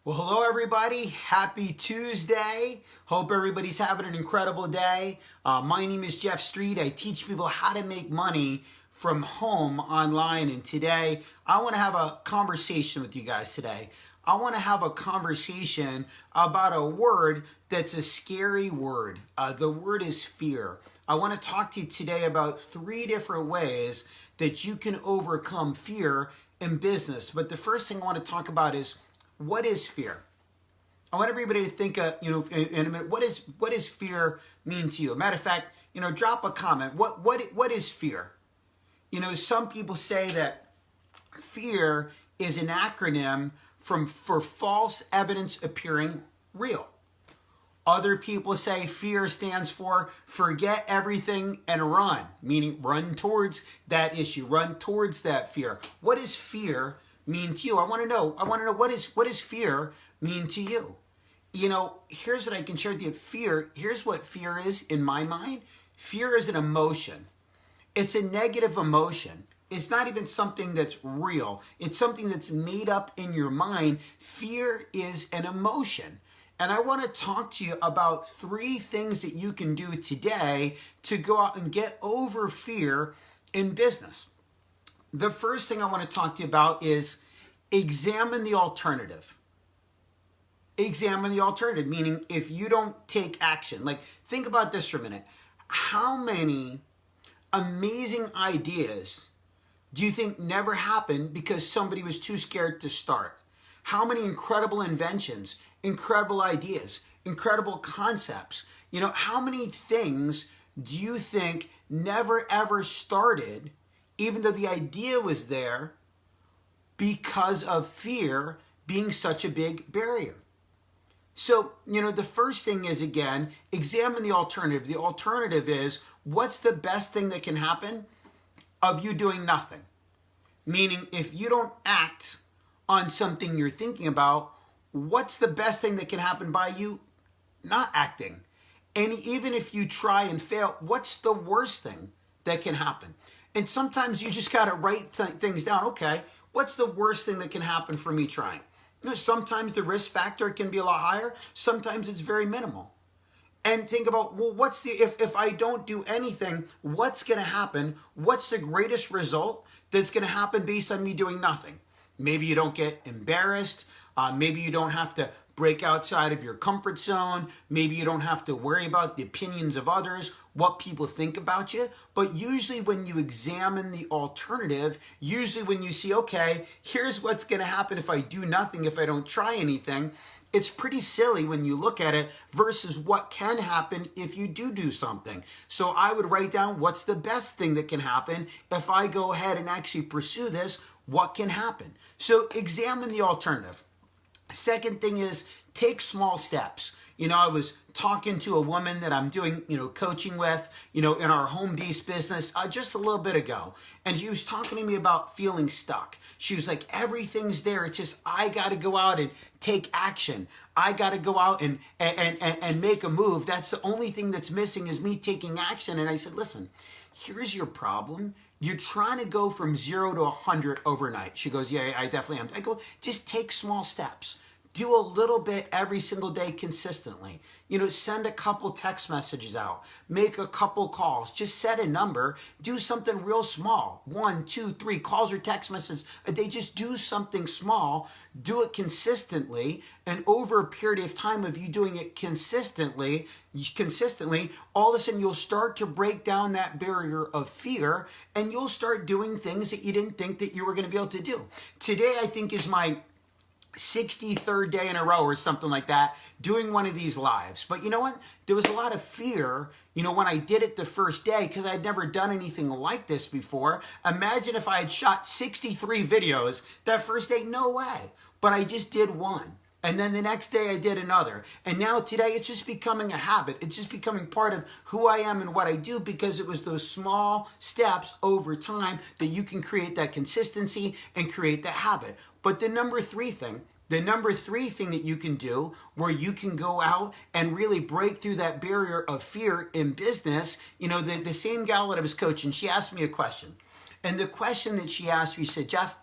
Well, hello everybody. Happy Tuesday. Hope everybody's having an incredible day. My name is Jeff Street. I teach people how to make money from home online. And today I want to have a conversation with you guys today. I want to have a conversation about a word that's a scary word. The word is fear. I want to talk to you today about 3 different ways that you can overcome fear in business. But the first thing I want to talk about is, what is fear? I want everybody to think, in a minute, what does fear mean to you? Matter of fact, drop a comment. What is fear? Some people say that fear is an acronym for false evidence appearing real. Other people say fear stands for forget everything and run, meaning run towards that issue, run towards that fear. What does fear mean to you? I want to know what does fear mean to you? Here's what I can share with you. Here's what fear is in my mind. Fear is an emotion. It's a negative emotion. It's not even something that's real. It's something that's made up in your mind. Fear is an emotion. And I want to talk to you about 3 things that you can do today to go out and get over fear in business. The first thing I want to talk to you about is examine the alternative. Examine the alternative, meaning if you don't take action. Like, think about this for a minute. How many amazing ideas do you think never happened because somebody was too scared to start? How many incredible inventions, incredible ideas, incredible concepts? How many things do you think never ever started, even though the idea was there, because of fear being such a big barrier? So, the first thing is, again, examine the alternative. The alternative is, what's the best thing that can happen of you doing nothing? Meaning, if you don't act on something you're thinking about, what's the best thing that can happen by you not acting? And even if you try and fail, what's the worst thing that can happen? And sometimes you just got to write things down. Okay, what's the worst thing that can happen for me trying? Sometimes the risk factor can be a lot higher. Sometimes it's very minimal. And think about, well, if I don't do anything, what's going to happen? What's the greatest result that's going to happen based on me doing nothing? Maybe you don't get embarrassed. Maybe you don't have to break outside of your comfort zone. Maybe you don't have to worry about the opinions of others, what people think about you. But usually when you examine the alternative, usually when you see, okay, here's what's going to happen if I do nothing, if I don't try anything, it's pretty silly when you look at it versus what can happen if you do something. So I would write down, what's the best thing that can happen if I go ahead and actually pursue this? What can happen? So examine the alternative. Second thing is, take small steps. I was talking to a woman that I'm doing, coaching with, in our home-based business just a little bit ago. And she was talking to me about feeling stuck. She was like, everything's there. It's just, I got to go out and take action. I got to go out and make a move. That's the only thing that's missing is me taking action. And I said, listen, here's your problem. You're trying to go from 0 to 100 overnight. She goes, yeah, I definitely am. I go, just take small steps. Do a little bit every single day consistently. Send a couple text messages out. Make a couple calls. Just set a number. Do something real small. 1, 2, 3 calls or text messages a day. Just do something small. Do it consistently. And over a period of time of you doing it consistently, all of a sudden you'll start to break down that barrier of fear, and you'll start doing things that you didn't think that you were going to be able to do. Today, I think, is my 63rd day in a row or something like that, doing one of these lives. But you know what? There was a lot of fear, when I did it the first day, because I'd never done anything like this before. Imagine if I had shot 63 videos that first day. No way. But I just did one. And then the next day I did another. And now today it's just becoming a habit. It's just becoming part of who I am and what I do, because it was those small steps over time that you can create that consistency and create that habit. But the number 3 thing that you can do, where you can go out and really break through that barrier of fear in business, the same gal that I was coaching, she asked me a question. And the question that she asked me, said, Jeff,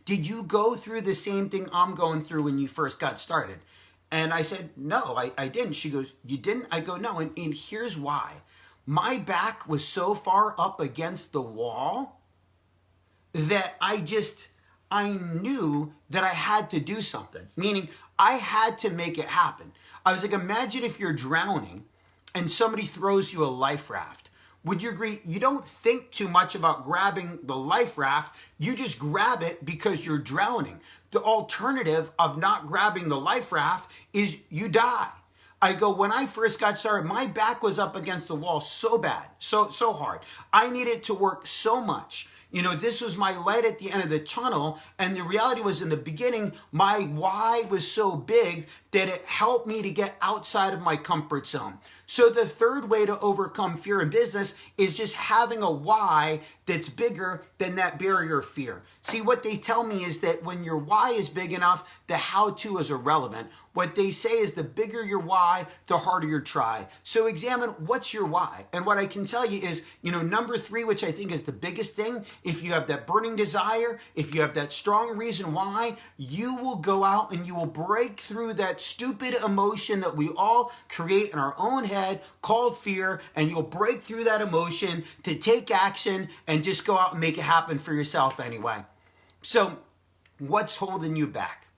Did you go through the same thing I'm going through when you first got started? And I said, no, I didn't. She goes, you didn't? I go, no. And here's why. My back was so far up against the wall that I knew that I had to do something. Meaning, I had to make it happen. I was like, imagine if you're drowning and somebody throws you a life raft. Would you agree? You don't think too much about grabbing the life raft. You just grab it because you're drowning. The alternative of not grabbing the life raft is you die. I go, when I first got started, my back was up against the wall so bad, so hard. I needed to work so much. You know, this was my light at the end of the tunnel. And the reality was, in the beginning, my why was so big that it helped me to get outside of my comfort zone. So the third way to overcome fear in business is just having a why that's bigger than that barrier of fear. See, what they tell me is that when your why is big enough, the how-to is irrelevant. What they say is the bigger your why, the harder your try. So examine what's your why. And what I can tell you is, number 3, which I think is the biggest thing, if you have that burning desire, if you have that strong reason why, you will go out and you will break through that stupid emotion that we all create in our own head called fear, and you'll break through that emotion to take action and just go out and make it happen for yourself anyway. So, what's holding you back?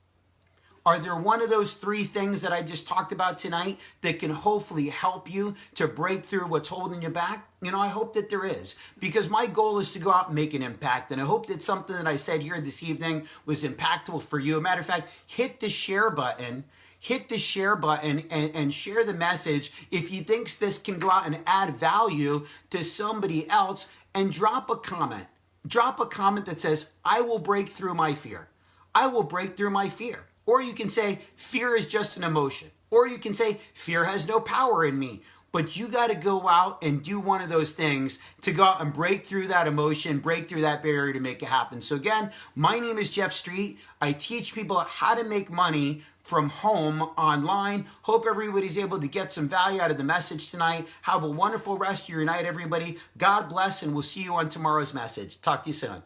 Are there one of those 3 things that I just talked about tonight that can hopefully help you to break through what's holding you back? I hope that there is, because my goal is to go out and make an impact. And I hope that something that I said here this evening was impactful for you. As a matter of fact, hit the share button. Hit the share button and share the message if you think this can go out and add value to somebody else, and drop a comment. Drop a comment that says, I will break through my fear. I will break through my fear. Or you can say, fear is just an emotion. Or you can say, fear has no power in me. But you got to go out and do one of those things to go out and break through that emotion, break through that barrier to make it happen. So again, my name is Jeff Street. I teach people how to make money from home online. Hope everybody's able to get some value out of the message tonight. Have a wonderful rest of your night, everybody. God bless, and we'll see you on tomorrow's message. Talk to you soon.